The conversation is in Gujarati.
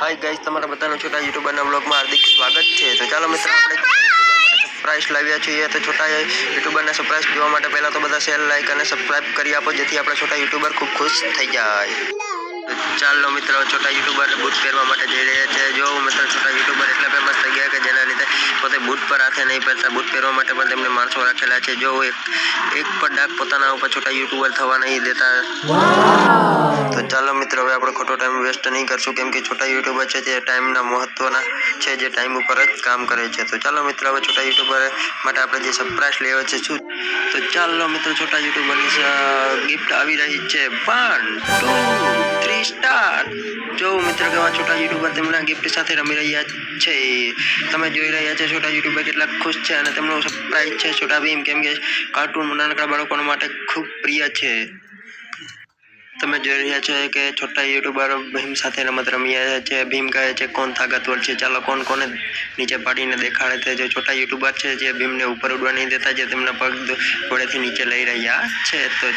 हाय गाइस, તમારા બધાનું છોટા યુટ્યુબરના બ્લોગમાં હાર્દિક સ્વાગત છે। તો ચાલો મિત્રો, આપણે યુટ્યુબર માટે સરપ્રાઈઝ લાવ્યા છીએ। તો છોટા યુટ્યુબરના સરપ્રાઈઝ જોવા માટે પહેલા તો બધા શેર, લાઈક અને સબસ્ક્રાઇબ કરી આપો, જેથી આપણે છોટા યુટ્યુબર ખૂબ ખુશ થઈ જાય। તો ચાલો મિત્રો, છોટા યુટ્યુબર બૂટ પહેરવા માટે જઈ રહ્યા છે। જો મિત્રો, છોટા યુટ્યુબર એટલે ફેમસ થઈ ગયા કે જેના લીધે પોતે બૂટ પર હાથે નહીં પહેરતા, બૂટ પહેરવા માટે પણ તેમને માણસો રાખેલા છે। જો એક પણ ડાક પોતાના ઉપર છોટા યુટ્યુબર થવા નહીં દેતા। તો ચાલો મિત્રો, હવે આપણે ખોટો ટાઈમ વેસ્ટ નહીં કરશું, કેમ કે છોટા યુટ્યુબર છે જે ટાઈમના મહત્વના છે, જે ટાઈમ ઉપર જ કામ કરે છે। તો ચાલો મિત્રો, હવે છોટા યુટ્યુબર માટે આપણે જે સરપ્રાઈઝ લેવા છે શું, તો ચાલો મિત્રો, છોટા યુટ્યુબરની ગિફ્ટ આવી રહી છે। 1 2 3 સ્ટાર। જો મિત્રો, કેવા છોટા યુટ્યુબર તેમના ગિફ્ટ સાથે રમી રહ્યા છે। તમે જોઈ રહ્યા છો છોટા યુટ્યુબર કેટલા ખુશ છે, અને તેમનો સરપ્રાઈઝ છે છોટા ભીમ, કેમ કે કાર્ટૂન નાનકડા બાળકો માટે ખૂબ પ્રિય છે। તમે જોઈ રહ્યા છો કે છોટા યુટ્યુબર ભીમ સાથે રમત રમી રહ્યા છે। ભીમ કહે છે કોણ તાકાતવર છે, ચાલો કોને નીચે પાડીને દેખાડે છે। જે છોટા યુટ્યુબર છે જે ભીમને ઉપર ઉડવા નહીં દેતા, જે તેમના પગ વડેથી નીચે લઈ રહ્યા છે। તો